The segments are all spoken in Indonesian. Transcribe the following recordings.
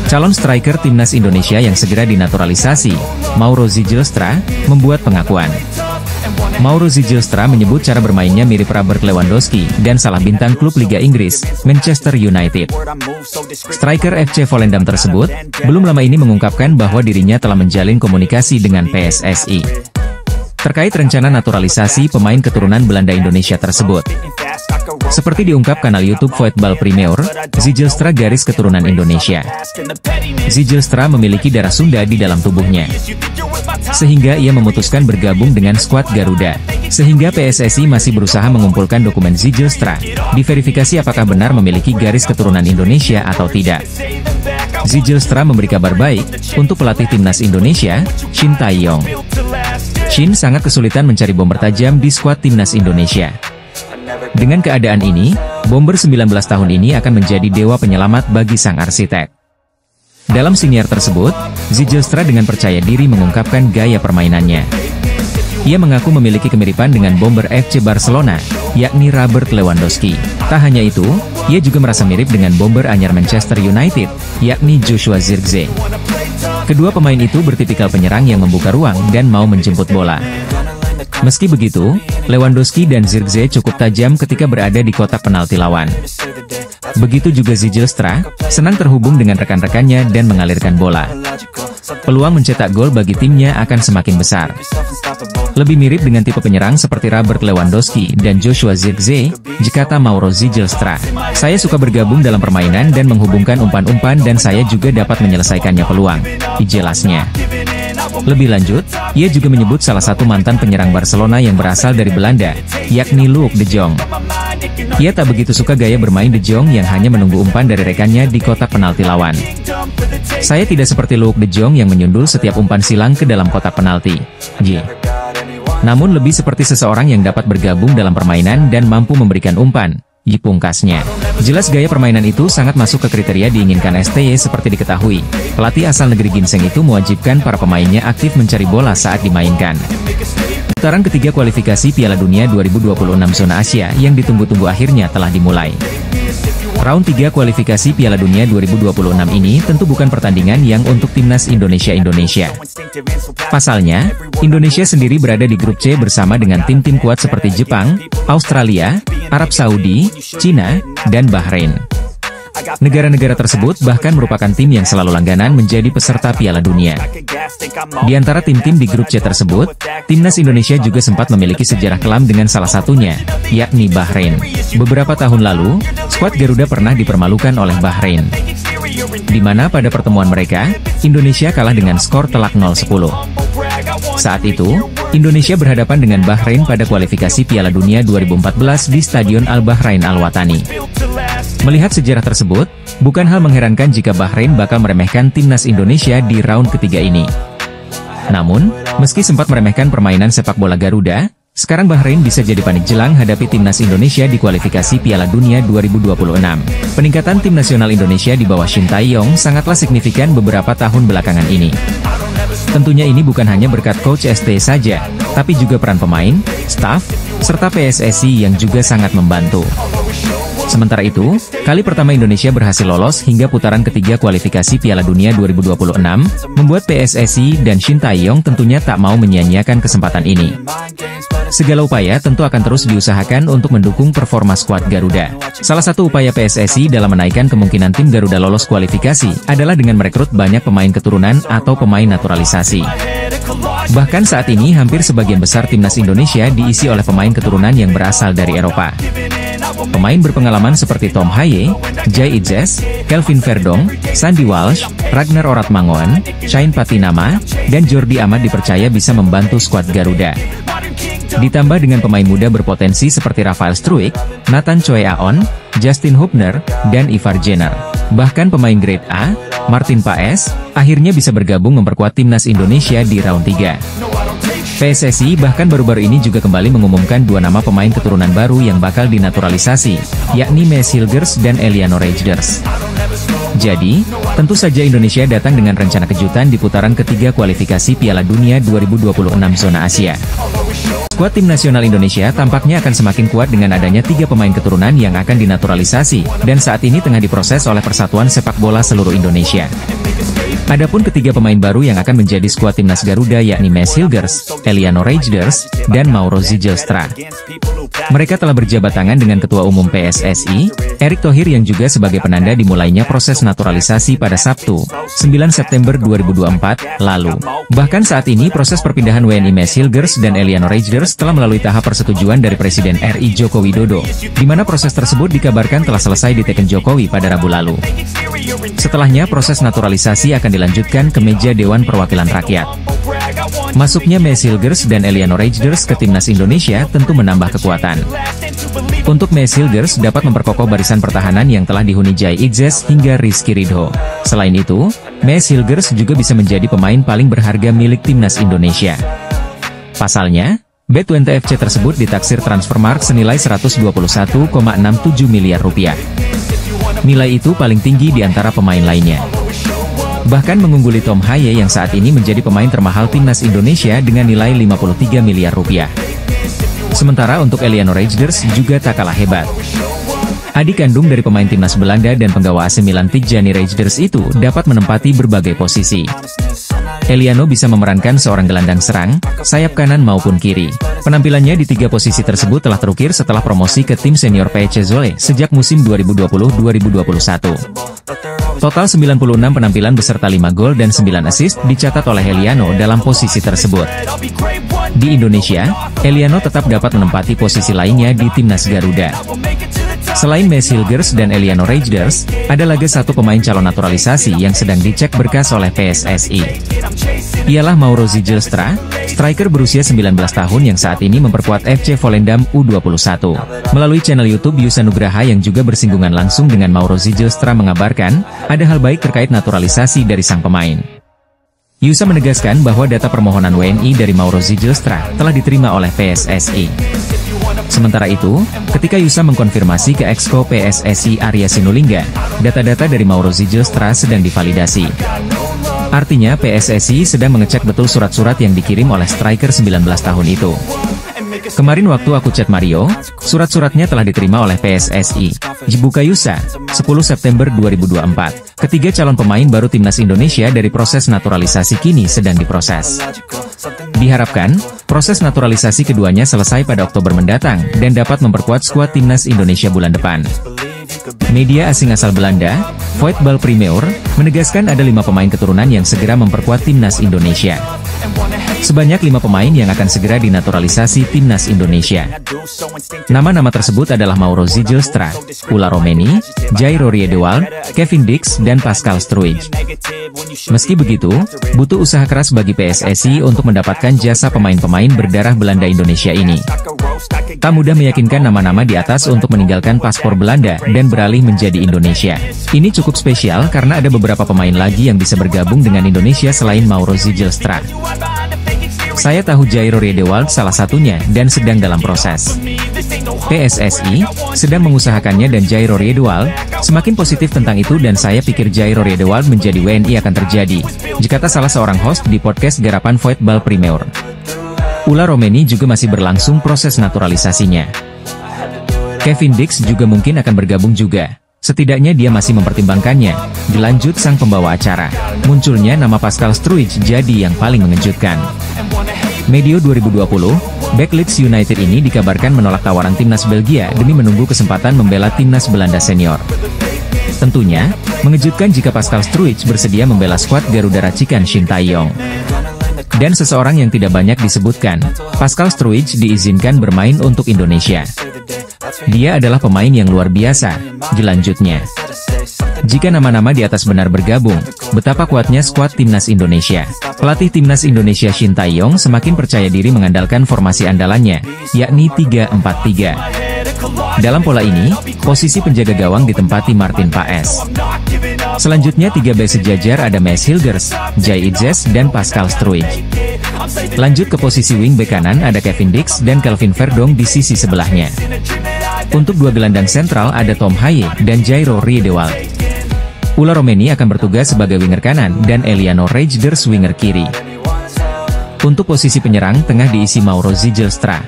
Calon striker timnas Indonesia yang segera dinaturalisasi, Mauro Zijlstra, membuat pengakuan. Mauro Zijlstra menyebut cara bermainnya mirip Robert Lewandowski dan salah bintang klub Liga Inggris, Manchester United. Striker FC Volendam tersebut, belum lama ini mengungkapkan bahwa dirinya telah menjalin komunikasi dengan PSSI terkait rencana naturalisasi pemain keturunan Belanda Indonesia tersebut. Seperti diungkap kanal YouTube Voetbal Premier, Zijlstra garis keturunan Indonesia. Zijlstra memiliki darah Sunda di dalam tubuhnya, sehingga ia memutuskan bergabung dengan skuad Garuda. Sehingga PSSI masih berusaha mengumpulkan dokumen Zijlstra, diverifikasi apakah benar memiliki garis keturunan Indonesia atau tidak. Zijlstra memberi kabar baik untuk pelatih timnas Indonesia, Shin Tae-yong. Shin sangat kesulitan mencari bomber tajam di skuad timnas Indonesia. Dengan keadaan ini, bomber 19 tahun ini akan menjadi dewa penyelamat bagi sang arsitek. Dalam siniar tersebut, Zijlstra dengan percaya diri mengungkapkan gaya permainannya. Ia mengaku memiliki kemiripan dengan bomber FC Barcelona, yakni Robert Lewandowski. Tak hanya itu, ia juga merasa mirip dengan bomber anyar Manchester United, yakni Joshua Zirkzee. Kedua pemain itu bertipikal penyerang yang membuka ruang dan mau menjemput bola. Meski begitu, Lewandowski dan Zirkzee cukup tajam ketika berada di kotak penalti lawan. Begitu juga Zijlstra, senang terhubung dengan rekan-rekannya dan mengalirkan bola. Peluang mencetak gol bagi timnya akan semakin besar. Lebih mirip dengan tipe penyerang seperti Robert Lewandowski dan Joshua Zirkzee, kata Mauro Zijlstra. Saya suka bergabung dalam permainan dan menghubungkan umpan-umpan dan saya juga dapat menyelesaikannya peluang, jelasnya. Lebih lanjut, ia juga menyebut salah satu mantan penyerang Barcelona yang berasal dari Belanda, yakni Luuk de Jong. Ia tak begitu suka gaya bermain de Jong yang hanya menunggu umpan dari rekannya di kotak penalti lawan. Saya tidak seperti Luuk de Jong yang menyundul setiap umpan silang ke dalam kotak penalti. Namun lebih seperti seseorang yang dapat bergabung dalam permainan dan mampu memberikan umpan, pungkasnya. Jelas gaya permainan itu sangat masuk ke kriteria diinginkan STY seperti diketahui. Pelatih asal negeri ginseng itu mewajibkan para pemainnya aktif mencari bola saat dimainkan. Putaran ketiga kualifikasi Piala Dunia 2026 zona Asia yang ditunggu-tunggu akhirnya telah dimulai. Round 3 kualifikasi Piala Dunia 2026 ini tentu bukan pertandingan yang untuk timnas Indonesia. Pasalnya, Indonesia sendiri berada di grup C bersama dengan tim-tim kuat seperti Jepang, Australia, Arab Saudi, Cina, dan Bahrain. Negara-negara tersebut bahkan merupakan tim yang selalu langganan menjadi peserta Piala Dunia. Di antara tim-tim di grup C tersebut, timnas Indonesia juga sempat memiliki sejarah kelam dengan salah satunya, yakni Bahrain. Beberapa tahun lalu, skuad Garuda pernah dipermalukan oleh Bahrain, di mana pada pertemuan mereka, Indonesia kalah dengan skor telak 0-10. Saat itu, Indonesia berhadapan dengan Bahrain pada kualifikasi Piala Dunia 2014 di Stadion Al-Bahrain Al-Watani. Melihat sejarah tersebut, bukan hal mengherankan jika Bahrain bakal meremehkan timnas Indonesia di round ketiga ini. Namun, meski sempat meremehkan permainan sepak bola Garuda, sekarang Bahrain bisa jadi panik jelang hadapi timnas Indonesia di kualifikasi Piala Dunia 2026. Peningkatan tim nasional Indonesia di bawah Shin Tae-yong sangatlah signifikan beberapa tahun belakangan ini. Tentunya ini bukan hanya berkat Coach ST saja, tapi juga peran pemain, staf, serta PSSI yang juga sangat membantu. Sementara itu, kali pertama Indonesia berhasil lolos hingga putaran ketiga kualifikasi Piala Dunia 2026, membuat PSSI dan Shin Tae-yong tentunya tak mau menyia-nyiakan kesempatan ini. Segala upaya tentu akan terus diusahakan untuk mendukung performa skuad Garuda. Salah satu upaya PSSI dalam menaikkan kemungkinan tim Garuda lolos kualifikasi adalah dengan merekrut banyak pemain keturunan atau pemain naturalisasi. Bahkan saat ini hampir sebagian besar timnas Indonesia diisi oleh pemain keturunan yang berasal dari Eropa. Pemain berpengalaman seperti Tom Haye, Jai Idzes, Kelvin Verdong, Sandy Walsh, Ragnar Oratmangoen, Shane Patinama, dan Jordi Amat dipercaya bisa membantu skuad Garuda. Ditambah dengan pemain muda berpotensi seperti Rafael Struijk, Nathan Choi Aon, Justin Hubner, dan Ivar Jenner. Bahkan pemain grade A, Martin Paes, akhirnya bisa bergabung memperkuat timnas Indonesia di round 3. PSSI bahkan baru-baru ini juga kembali mengumumkan dua nama pemain keturunan baru yang bakal dinaturalisasi, yakni Mes Hilgers dan Eliano Rejders. Jadi, tentu saja Indonesia datang dengan rencana kejutan di putaran ketiga kualifikasi Piala Dunia 2026 zona Asia. Skuad tim nasional Indonesia tampaknya akan semakin kuat dengan adanya 3 pemain keturunan yang akan dinaturalisasi, dan saat ini tengah diproses oleh Persatuan Sepak Bola Seluruh Indonesia. Adapun ketiga pemain baru yang akan menjadi skuad timnas Garuda yakni Maes Hilgers, Eliano Reijnders, dan Mauro Zijlstra. Mereka telah berjabat tangan dengan Ketua Umum PSSI, Erick Thohir yang juga sebagai penanda dimulainya proses naturalisasi pada Sabtu, 9 September 2024, lalu. Bahkan saat ini proses perpindahan WNI Maes Hilgers dan Eliano Reijnders telah melalui tahap persetujuan dari Presiden RI Joko Widodo, di mana proses tersebut dikabarkan telah selesai diteken Jokowi pada Rabu lalu. Setelahnya proses naturalisasi akan dilanjutkan ke meja Dewan Perwakilan Rakyat. Masuknya Maes Hilgers dan Eliano Reijnders ke timnas Indonesia tentu menambah kekuatan. Untuk Maes Hilgers dapat memperkokoh barisan pertahanan yang telah dihuni Jai Idzes hingga Rizky Ridho. Selain itu, Maes Hilgers juga bisa menjadi pemain paling berharga milik timnas Indonesia. Pasalnya, B20FC tersebut ditaksir Transfermarkt senilai 121,67 miliar rupiah. Nilai itu paling tinggi di antara pemain lainnya. Bahkan mengungguli Tom Haye yang saat ini menjadi pemain termahal timnas Indonesia dengan nilai 53 miliar rupiah. Sementara untuk Eliano Reijnders juga tak kalah hebat. Adik kandung dari pemain timnas Belanda dan penggawa AC Milan Tijjani Reijnders itu dapat menempati berbagai posisi. Eliano bisa memerankan seorang gelandang serang, sayap kanan maupun kiri. Penampilannya di 3 posisi tersebut telah terukir setelah promosi ke tim senior PC Zwolle sejak musim 2020-2021. Total 96 penampilan beserta 5 gol dan 9 assist dicatat oleh Eliano dalam posisi tersebut. Di Indonesia, Eliano tetap dapat menempati posisi lainnya di timnas Garuda. Selain Maes Hilgers dan Eliano Reijnders, ada lagi satu pemain calon naturalisasi yang sedang dicek berkas oleh PSSI. Ialah Mauro Zijlstra, striker berusia 19 tahun yang saat ini memperkuat FC Volendam U21. Melalui channel YouTube Yusa Nugraha yang juga bersinggungan langsung dengan Mauro Zijlstra mengabarkan, ada hal baik terkait naturalisasi dari sang pemain. Yusa menegaskan bahwa data permohonan WNI dari Mauro Zijlstra telah diterima oleh PSSI. Sementara itu, ketika Yusa mengkonfirmasi ke Exco PSSI Arya Sinulinga, data-data dari Mauro Zijlstra sedang divalidasi. Artinya PSSI sedang mengecek betul surat-surat yang dikirim oleh striker 19 tahun itu. Kemarin waktu aku chat Mario, surat-suratnya telah diterima oleh PSSI. Buka Yusa, 10 September 2024. Ketiga calon pemain baru timnas Indonesia dari proses naturalisasi kini sedang diproses. Diharapkan, proses naturalisasi keduanya selesai pada Oktober mendatang dan dapat memperkuat skuad timnas Indonesia bulan depan. Media asing asal Belanda, Voetbal Primeur, menegaskan ada 5 pemain keturunan yang segera memperkuat timnas Indonesia. Sebanyak 5 pemain yang akan segera dinaturalisasi timnas Indonesia. Nama-nama tersebut adalah Mauro Zijlstra, Ula Romeni, Jairo Riedewald, Kevin Dix, dan Pascal Struijk. Meski begitu, butuh usaha keras bagi PSSI untuk mendapatkan jasa pemain-pemain berdarah Belanda Indonesia ini. Tak mudah meyakinkan nama-nama di atas untuk meninggalkan paspor Belanda dan beralih menjadi Indonesia. Ini cukup spesial karena ada beberapa pemain lagi yang bisa bergabung dengan Indonesia selain Mauro Zijlstra. Saya tahu Jairo Riedewald salah satunya dan sedang dalam proses. PSSI sedang mengusahakannya dan Jairo Riedewald semakin positif tentang itu dan saya pikir Jairo Riedewald menjadi WNI akan terjadi, jikata salah seorang host di podcast garapan Voetbal Primeur. Ula Romeni juga masih berlangsung proses naturalisasinya. Kevin Dix juga mungkin akan bergabung juga. Setidaknya dia masih mempertimbangkannya. Dilanjut sang pembawa acara. Munculnya nama Pascal Struijk jadi yang paling mengejutkan. Medio 2020, bek Leeds United ini dikabarkan menolak tawaran timnas Belgia demi menunggu kesempatan membela timnas Belanda senior. Tentunya, mengejutkan jika Pascal Struijk bersedia membela skuad Garuda racikan Shin Tae-yong. Dan seseorang yang tidak banyak disebutkan, Pascal Struijk diizinkan bermain untuk Indonesia. Dia adalah pemain yang luar biasa, dilanjutnya. Jika nama-nama di atas benar bergabung, betapa kuatnya skuad timnas Indonesia. Pelatih timnas Indonesia Shin Tae-yong semakin percaya diri mengandalkan formasi andalannya, yakni 3-4-3. Dalam pola ini, posisi penjaga gawang ditempati Martin Paes. Selanjutnya 3 bek sejajar ada Maes Hilgers, Jai Idzes, dan Pascal Struijk. Lanjut ke posisi wing bek kanan ada Kevin Dix dan Kelvin Verdong di sisi sebelahnya. Untuk 2 gelandang sentral ada Tom Haye dan Jairo Riedewald. Ula Romeni akan bertugas sebagai winger kanan dan Eliano Reijnders winger kiri. Untuk posisi penyerang tengah diisi Mauro Zijlstra.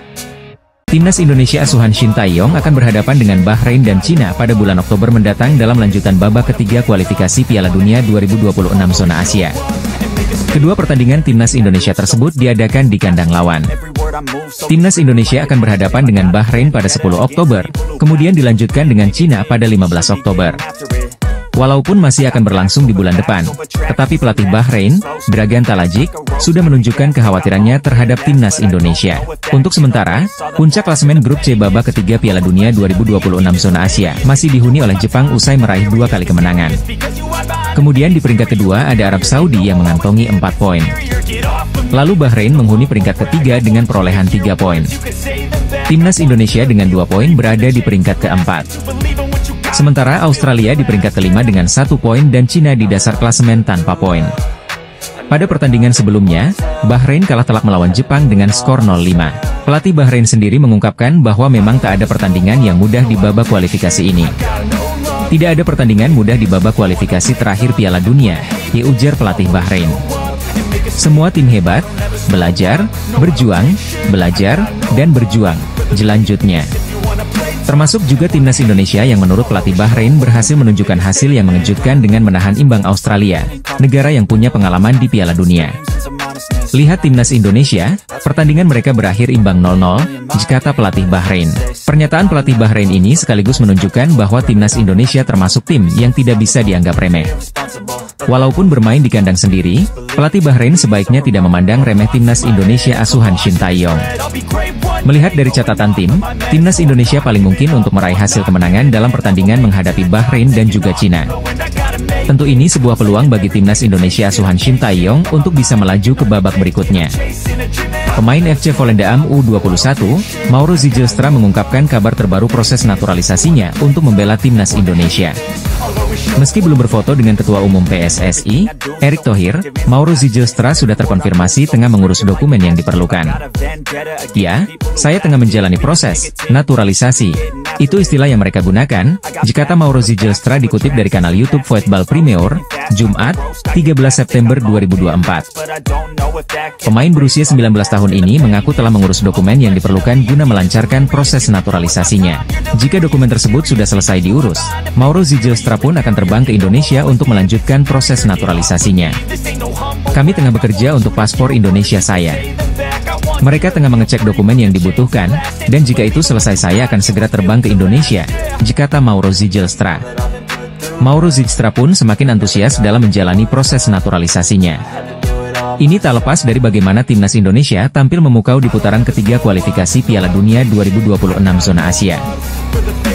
Timnas Indonesia asuhan Shin Tae-yong akan berhadapan dengan Bahrain dan Cina pada bulan Oktober mendatang dalam lanjutan babak ketiga kualifikasi Piala Dunia 2026 zona Asia. Kedua pertandingan Timnas Indonesia tersebut diadakan di kandang lawan. Timnas Indonesia akan berhadapan dengan Bahrain pada 10 Oktober, kemudian dilanjutkan dengan Cina pada 15 Oktober. Walaupun masih akan berlangsung di bulan depan, tetapi pelatih Bahrain, Dragan Talajik, sudah menunjukkan kekhawatirannya terhadap Timnas Indonesia. Untuk sementara, puncak klasemen grup C babak ketiga Piala Dunia 2026 zona Asia masih dihuni oleh Jepang usai meraih 2 kali kemenangan. Kemudian di peringkat kedua ada Arab Saudi yang mengantongi 4 poin. Lalu Bahrain menghuni peringkat ketiga dengan perolehan 3 poin. Timnas Indonesia dengan 2 poin berada di peringkat keempat. Sementara Australia di peringkat kelima dengan 1 poin dan Cina di dasar klasemen tanpa poin. Pada pertandingan sebelumnya, Bahrain kalah telak melawan Jepang dengan skor 0-5. Pelatih Bahrain sendiri mengungkapkan bahwa memang tak ada pertandingan yang mudah di babak kualifikasi ini. Tidak ada pertandingan mudah di babak kualifikasi terakhir Piala Dunia, ujar pelatih Bahrain. Semua tim hebat, belajar, belajar, dan berjuang, jelanjutnya. Termasuk juga Timnas Indonesia yang menurut pelatih Bahrain berhasil menunjukkan hasil yang mengejutkan dengan menahan imbang Australia, negara yang punya pengalaman di Piala Dunia. Lihat Timnas Indonesia, pertandingan mereka berakhir imbang 0-0, kata pelatih Bahrain. Pernyataan pelatih Bahrain ini sekaligus menunjukkan bahwa Timnas Indonesia termasuk tim yang tidak bisa dianggap remeh. Walaupun bermain di kandang sendiri, pelatih Bahrain sebaiknya tidak memandang remeh Timnas Indonesia asuhan Shin Tae-yong. Melihat dari catatan tim, Timnas Indonesia paling mungkin untuk meraih hasil kemenangan dalam pertandingan menghadapi Bahrain dan juga Cina. Tentu ini sebuah peluang bagi Timnas Indonesia asuhan Shin Tae-yong untuk bisa melaju ke babak berikutnya. Pemain FC Volendam U21, Mauro Zijlstra mengungkapkan kabar terbaru proses naturalisasinya untuk membela Timnas Indonesia. Meski belum berfoto dengan Ketua Umum PSSI, Erick Thohir, Mauro Zijlstra sudah terkonfirmasi tengah mengurus dokumen yang diperlukan. Ya, saya tengah menjalani proses naturalisasi. Itu istilah yang mereka gunakan, kata Mauro Zijlstra dikutip dari kanal YouTube Voetbal Premier, Jumat, 13 September 2024. Pemain berusia 19 tahun ini mengaku telah mengurus dokumen yang diperlukan guna melancarkan proses naturalisasinya. Jika dokumen tersebut sudah selesai diurus, Mauro Zijlstra pun akan terbang ke Indonesia untuk melanjutkan proses naturalisasinya. Kami tengah bekerja untuk paspor Indonesia saya. Mereka tengah mengecek dokumen yang dibutuhkan, dan jika itu selesai saya akan segera terbang ke Indonesia, kata Mauro Zijlstra. Mauro Zijlstra pun semakin antusias dalam menjalani proses naturalisasinya. Ini tak lepas dari bagaimana Timnas Indonesia tampil memukau di putaran ketiga kualifikasi Piala Dunia 2026 zona Asia.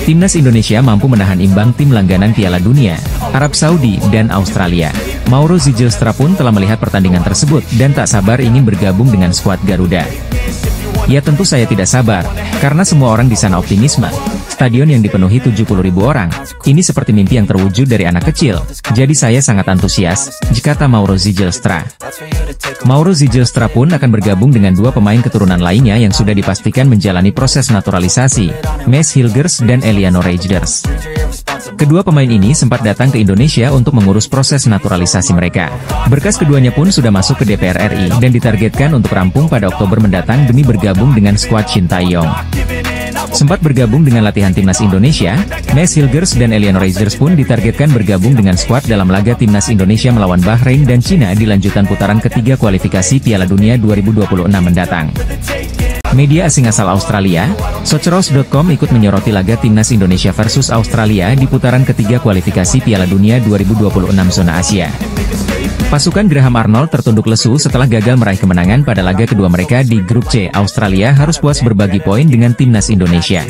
Timnas Indonesia mampu menahan imbang tim langganan Piala Dunia, Arab Saudi, dan Australia. Mauro Zijlstra pun telah melihat pertandingan tersebut dan tak sabar ingin bergabung dengan skuad Garuda. Ya tentu saya tidak sabar, karena semua orang di sana optimisme. Stadion yang dipenuhi 70.000 orang, ini seperti mimpi yang terwujud dari anak kecil, jadi saya sangat antusias, kata Mauro Zijlstra. Mauro Zijlstra pun akan bergabung dengan 2 pemain keturunan lainnya yang sudah dipastikan menjalani proses naturalisasi, Maes Hilgers dan Eliano Reijnders. Kedua pemain ini sempat datang ke Indonesia untuk mengurus proses naturalisasi mereka. Berkas keduanya pun sudah masuk ke DPR RI dan ditargetkan untuk rampung pada Oktober mendatang demi bergabung dengan skuad Shin Tae-yong. Sempat bergabung dengan latihan Timnas Indonesia, Maes Hilgers dan Eliano Reijnders pun ditargetkan bergabung dengan skuad dalam laga Timnas Indonesia melawan Bahrain dan Cina di lanjutan putaran ketiga kualifikasi Piala Dunia 2026 mendatang. Media asing asal Australia, Socceroos.com ikut menyoroti laga Timnas Indonesia versus Australia di putaran ketiga kualifikasi Piala Dunia 2026 zona Asia. Pasukan Graham Arnold tertunduk lesu setelah gagal meraih kemenangan pada laga kedua mereka di grup C. Australia harus puas berbagi poin dengan Timnas Indonesia.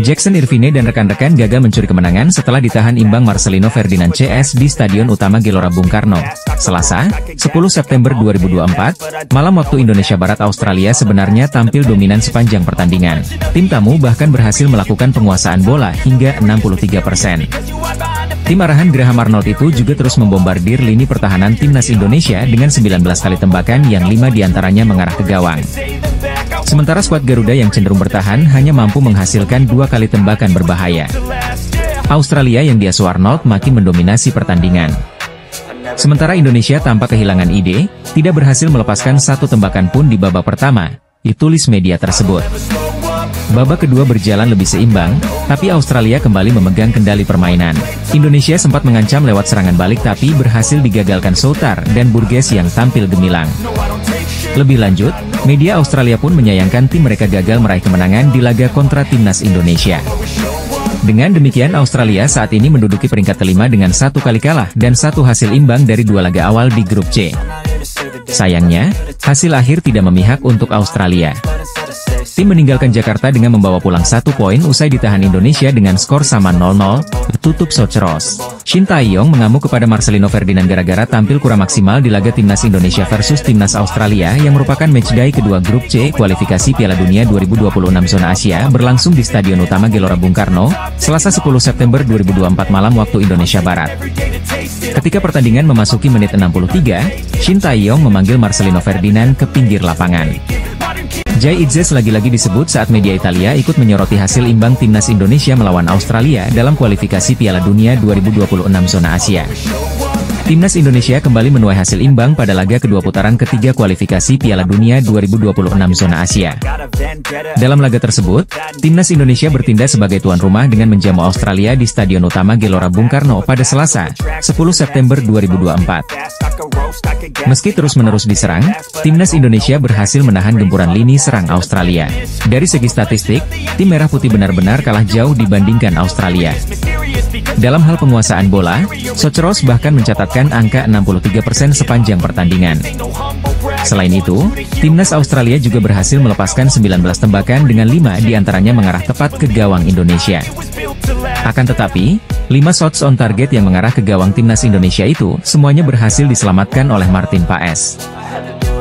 Jackson Irvine dan rekan-rekan gagal mencuri kemenangan setelah ditahan imbang Marcelino Ferdinand CS di Stadion Utama Gelora Bung Karno, Selasa, 10 September 2024, malam waktu Indonesia Barat. Australia sebenarnya tampil dominan sepanjang pertandingan. Tim tamu bahkan berhasil melakukan penguasaan bola hingga 63%. Tim arahan Graham Arnold itu juga terus membombardir lini pertahanan Timnas Indonesia dengan 19 kali tembakan yang 5 diantaranya mengarah ke gawang. Sementara skuad Garuda yang cenderung bertahan hanya mampu menghasilkan 2 kali tembakan berbahaya. Australia yang diasuh Arnold makin mendominasi pertandingan. Sementara Indonesia tanpa kehilangan ide, tidak berhasil melepaskan satu tembakan pun di babak pertama, ditulis media tersebut. Babak kedua berjalan lebih seimbang, tapi Australia kembali memegang kendali permainan. Indonesia sempat mengancam lewat serangan balik tapi berhasil digagalkan Soutar dan Burgess yang tampil gemilang. Lebih lanjut, media Australia pun menyayangkan tim mereka gagal meraih kemenangan di laga kontra timnas Indonesia. Dengan demikian Australia saat ini menduduki peringkat kelima dengan 1 kali kalah dan 1 hasil imbang dari 2 laga awal di grup C. Sayangnya, hasil akhir tidak memihak untuk Australia. Tim meninggalkan Jakarta dengan membawa pulang 1 poin usai ditahan Indonesia dengan skor sama 0-0, tutup Socceros. Shin Tae-yong mengamuk kepada Marcelino Ferdinand gara-gara tampil kurang maksimal di laga Timnas Indonesia versus Timnas Australia yang merupakan matchday kedua grup C kualifikasi Piala Dunia 2026 zona Asia berlangsung di Stadion Utama Gelora Bung Karno, Selasa 10 September 2024 malam waktu Indonesia Barat. Ketika pertandingan memasuki menit 63, Shin Tae-yong memanggil Marcelino Ferdinand ke pinggir lapangan. Jai Itzes lagi-lagi disebut saat media Italia ikut menyoroti hasil imbang Timnas Indonesia melawan Australia dalam kualifikasi Piala Dunia 2026 zona Asia. Timnas Indonesia kembali menuai hasil imbang pada laga kedua putaran ketiga kualifikasi Piala Dunia 2026 zona Asia. Dalam laga tersebut, Timnas Indonesia bertindak sebagai tuan rumah dengan menjamu Australia di Stadion Utama Gelora Bung Karno pada Selasa, 10 September 2024. Meski terus-menerus diserang, Timnas Indonesia berhasil menahan gempuran lini serang Australia. Dari segi statistik, tim Merah Putih benar-benar kalah jauh dibandingkan Australia. Dalam hal penguasaan bola, Socceros bahkan mencatatkan angka 63% sepanjang pertandingan. Selain itu, Timnas Australia juga berhasil melepaskan 19 tembakan dengan 5 diantaranya mengarah tepat ke gawang Indonesia. Akan tetapi, 5 shots on target yang mengarah ke gawang Timnas Indonesia itu, semuanya berhasil diselamatkan oleh Martin Paes.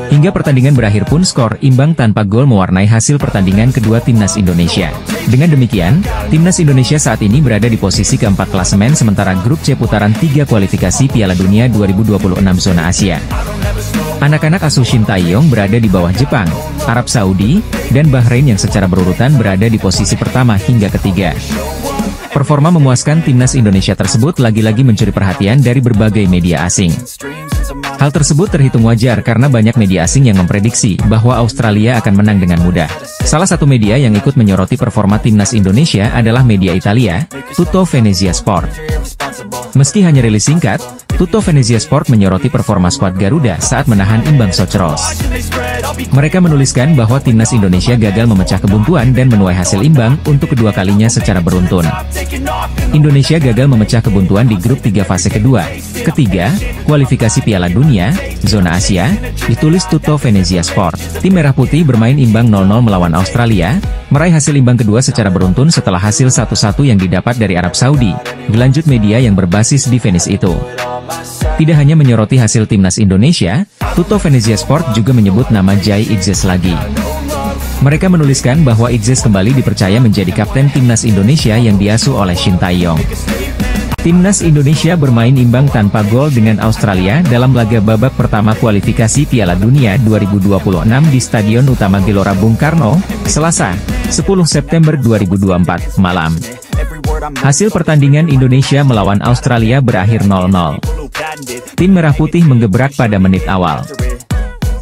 Hingga pertandingan berakhir pun skor imbang tanpa gol mewarnai hasil pertandingan kedua Timnas Indonesia. Dengan demikian, Timnas Indonesia saat ini berada di posisi keempat klasemen sementara grup C putaran 3 kualifikasi Piala Dunia 2026 zona Asia. Anak-anak asuh Shin Tae-yong berada di bawah Jepang, Arab Saudi, dan Bahrain yang secara berurutan berada di posisi pertama hingga ketiga. Performa memuaskan Timnas Indonesia tersebut lagi-lagi mencuri perhatian dari berbagai media asing. Hal tersebut terhitung wajar karena banyak media asing yang memprediksi bahwa Australia akan menang dengan mudah. Salah satu media yang ikut menyoroti performa Timnas Indonesia adalah media Italia, Tutto Venezia Sport. Meski hanya rilis singkat, Tutto Venezia Sport menyoroti performa skuad Garuda saat menahan imbang Socceros. Mereka menuliskan bahwa Timnas Indonesia gagal memecah kebuntuan dan menuai hasil imbang untuk kedua kalinya secara beruntun. Indonesia gagal memecah kebuntuan di grup 3 fase kedua, ketiga, kualifikasi Piala Dunia, zona Asia, ditulis Tutto Venezia Sport. Tim Merah Putih bermain imbang 0-0 melawan Australia, meraih hasil imbang kedua secara beruntun setelah hasil 1-1 yang didapat dari Arab Saudi, dilanjut media yang berbasis di Venice itu. Tidak hanya menyoroti hasil Timnas Indonesia, Tutto Venezia Sport juga menyebut nama Jai Itzes lagi. Mereka menuliskan bahwa Itzes kembali dipercaya menjadi kapten Timnas Indonesia yang diasuh oleh Shin Tae-yong. Timnas Indonesia bermain imbang tanpa gol dengan Australia dalam laga babak pertama kualifikasi Piala Dunia 2026 di Stadion Utama Gelora Bung Karno, Selasa, 10 September 2024, malam. Hasil pertandingan Indonesia melawan Australia berakhir 0-0. Tim Merah Putih menggebrak pada menit awal.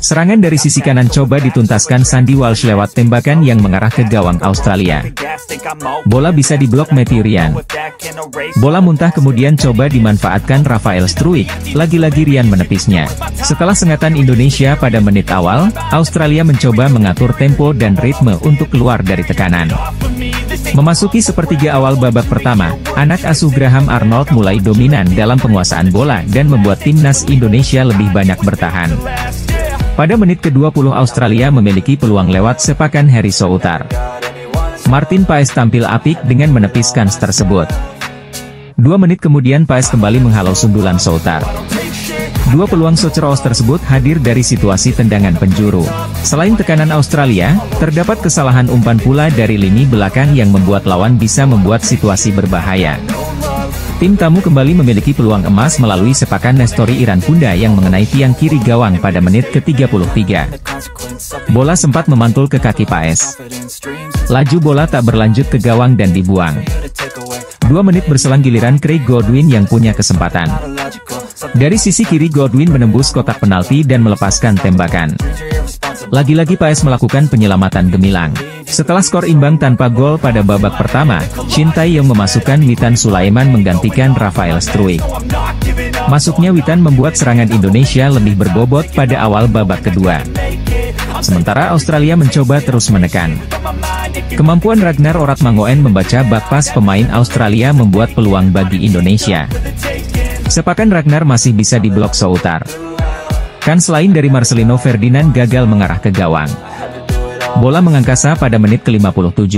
Serangan dari sisi kanan coba dituntaskan Sandy Walsh lewat tembakan yang mengarah ke gawang Australia. Bola bisa diblok Matthew Ryan. Bola muntah kemudian coba dimanfaatkan Rafael Struijk, lagi-lagi Ryan menepisnya. Setelah sengatan Indonesia pada menit awal, Australia mencoba mengatur tempo dan ritme untuk keluar dari tekanan. Memasuki sepertiga awal babak pertama, anak asuh Graham Arnold mulai dominan dalam penguasaan bola dan membuat Timnas Indonesia lebih banyak bertahan. Pada menit ke-20 Australia memiliki peluang lewat sepakan Harry Soutar. Martin Paes tampil apik dengan menepiskan tersebut. 2 menit kemudian Paes kembali menghalau sundulan Soutar. 2 peluang Socceros tersebut hadir dari situasi tendangan penjuru. Selain tekanan Australia, terdapat kesalahan umpan pula dari lini belakang yang membuat lawan bisa membuat situasi berbahaya. Tim tamu kembali memiliki peluang emas melalui sepakan Nestori Iranpunda yang mengenai tiang kiri gawang pada menit ke-33. Bola sempat memantul ke kaki Paes. Laju bola tak berlanjut ke gawang dan dibuang. 2 menit berselang giliran Craig Godwin yang punya kesempatan. Dari sisi kiri Godwin menembus kotak penalti dan melepaskan tembakan. Lagi-lagi Paes melakukan penyelamatan gemilang. Setelah skor imbang tanpa gol pada babak pertama, Shin Tae-yong memasukkan Witan Sulaiman menggantikan Rafael Struijk. Masuknya Witan membuat serangan Indonesia lebih berbobot pada awal babak kedua. Sementara Australia mencoba terus menekan. Kemampuan Ragnar Oratmangoen membaca bak pas pemain Australia membuat peluang bagi Indonesia. Sepakan Ragnar masih bisa diblok Soutar. Kan selain dari Marcelino Ferdinand gagal mengarah ke gawang. Bola mengangkasa pada menit ke-57.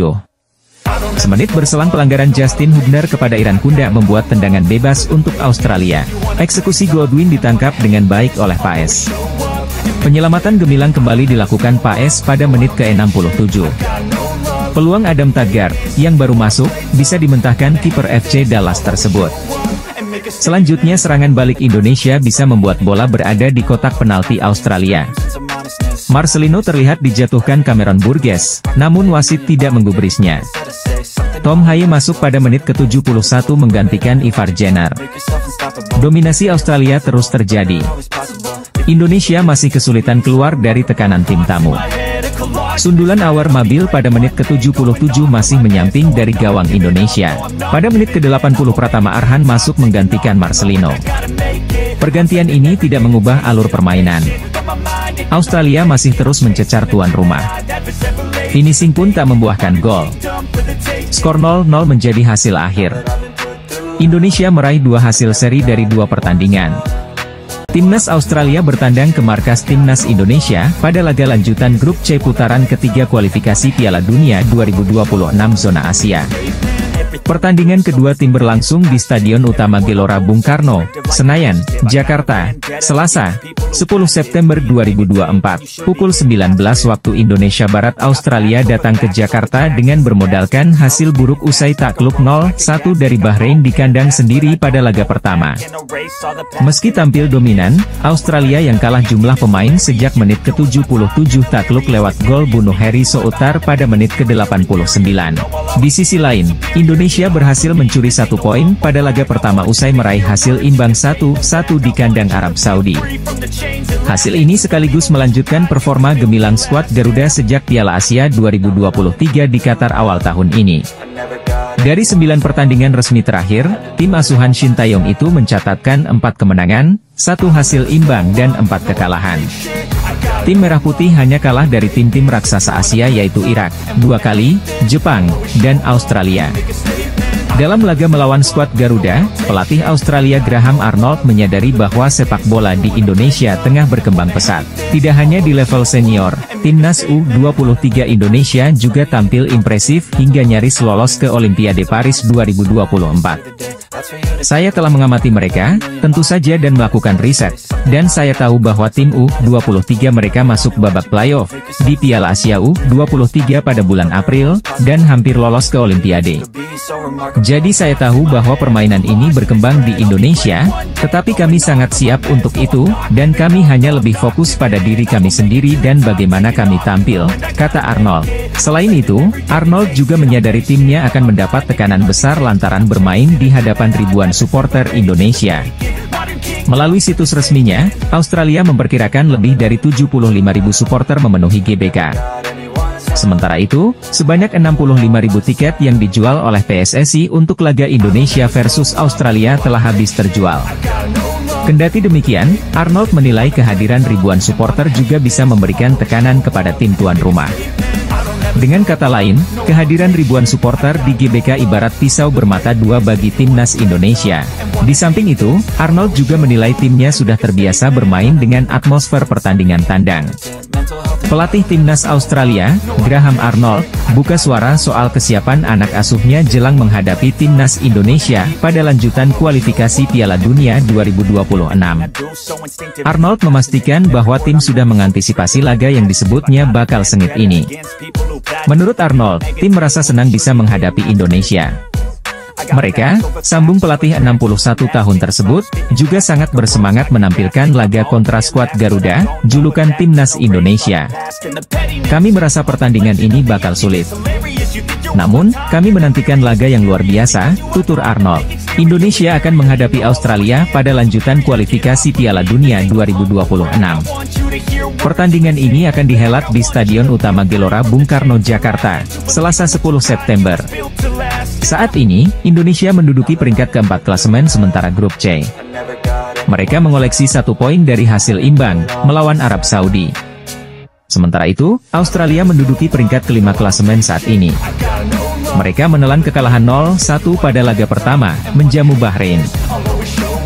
Semenit berselang pelanggaran Justin Hubner kepada Iran Kunda membuat tendangan bebas untuk Australia. Eksekusi Godwin ditangkap dengan baik oleh Paes. Penyelamatan gemilang kembali dilakukan Paes pada menit ke-67. Peluang Adam Tadgard, yang baru masuk, bisa dimentahkan kiper FC Dallas tersebut. Selanjutnya serangan balik Indonesia bisa membuat bola berada di kotak penalti Australia. Marcelino terlihat dijatuhkan Cameron Burgess, namun wasit tidak menggubrisnya. Tom Haye masuk pada menit ke-71 menggantikan Ivar Jenner. Dominasi Australia terus terjadi. Indonesia masih kesulitan keluar dari tekanan tim tamu. Sundulan Awar Mabil pada menit ke-77 masih menyamping dari gawang Indonesia. Pada menit ke-80 Pratama Arhan masuk menggantikan Marcelino. Pergantian ini tidak mengubah alur permainan. Australia masih terus mencecar tuan rumah. Finishing pun tak membuahkan gol. Skor 0-0 menjadi hasil akhir. Indonesia meraih 2 hasil seri dari 2 pertandingan. Timnas Australia bertandang ke markas Timnas Indonesia pada laga lanjutan grup C putaran ketiga kualifikasi Piala Dunia 2026 zona Asia. Pertandingan kedua tim berlangsung di Stadion Utama Gelora Bung Karno, Senayan, Jakarta, Selasa, 10 September 2024, pukul 19 waktu Indonesia Barat. Australia datang ke Jakarta dengan bermodalkan hasil buruk usai takluk 0-1 dari Bahrain di kandang sendiri pada laga pertama. Meski tampil dominan, Australia yang kalah jumlah pemain sejak menit ke-77 takluk lewat gol bunuh Harry Soutar pada menit ke-89. Di sisi lain, Indonesia berhasil mencuri 1 poin pada laga pertama usai meraih hasil imbang 1-1 di kandang Arab Saudi. Hasil ini sekaligus melanjutkan performa gemilang skuad Garuda sejak Piala Asia 2023 di Qatar awal tahun ini. Dari 9 pertandingan resmi terakhir, tim asuhan Shin Tae-yong itu mencatatkan 4 kemenangan, 1 hasil imbang dan 4 kekalahan. Tim Merah Putih hanya kalah dari tim-tim raksasa Asia yaitu Irak, 2 kali, Jepang, dan Australia. Dalam laga melawan skuad Garuda, pelatih Australia Graham Arnold menyadari bahwa sepak bola di Indonesia tengah berkembang pesat. Tidak hanya di level senior, Timnas U23 Indonesia juga tampil impresif hingga nyaris lolos ke Olimpiade Paris 2024. Saya telah mengamati mereka, tentu saja dan melakukan riset, dan saya tahu bahwa tim U23 mereka masuk babak playoff di Piala Asia U23 pada bulan April, dan hampir lolos ke Olimpiade. Jadi saya tahu bahwa permainan ini berkembang di Indonesia, tetapi kami sangat siap untuk itu, dan kami hanya lebih fokus pada diri kami sendiri dan bagaimana kami tampil, kata Arnold. Selain itu, Arnold juga menyadari timnya akan mendapat tekanan besar lantaran bermain di hadapan ribuan supporter Indonesia. Melalui situs resminya, Australia memperkirakan lebih dari 75.000 supporter memenuhi GBK. Sementara itu, sebanyak 65.000 tiket yang dijual oleh PSSI untuk laga Indonesia versus Australia telah habis terjual. Kendati demikian, Arnold menilai kehadiran ribuan supporter juga bisa memberikan tekanan kepada tim tuan rumah. Dengan kata lain, kehadiran ribuan supporter di GBK ibarat pisau bermata dua bagi timnas Indonesia. Di samping itu, Arnold juga menilai timnya sudah terbiasa bermain dengan atmosfer pertandingan tandang. Pelatih timnas Australia, Graham Arnold, buka suara soal kesiapan anak asuhnya jelang menghadapi timnas Indonesia pada lanjutan kualifikasi Piala Dunia 2026. Arnold memastikan bahwa tim sudah mengantisipasi laga yang disebutnya bakal sengit ini. Menurut Arnold, tim merasa senang bisa menghadapi Indonesia. Mereka, sambung pelatih 61 tahun tersebut, juga sangat bersemangat menampilkan laga kontra skuad Garuda, julukan Timnas Indonesia. Kami merasa pertandingan ini bakal sulit. Namun, kami menantikan laga yang luar biasa, tutur Arnold. Indonesia akan menghadapi Australia pada lanjutan kualifikasi Piala Dunia 2026. Pertandingan ini akan dihelat di Stadion Utama Gelora Bung Karno, Jakarta, Selasa 10 September. Saat ini, Indonesia menduduki peringkat keempat klasemen sementara grup C. Mereka mengoleksi 1 poin dari hasil imbang, melawan Arab Saudi. Sementara itu, Australia menduduki peringkat kelima klasemen saat ini. Mereka menelan kekalahan 0-1 pada laga pertama, menjamu Bahrain.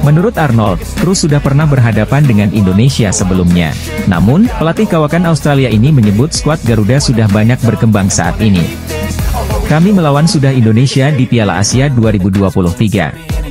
Menurut Arnold, Cruz sudah pernah berhadapan dengan Indonesia sebelumnya. Namun, pelatih kawakan Australia ini menyebut skuad Garuda sudah banyak berkembang saat ini. Kami melawan sudah Indonesia di Piala Asia 2023.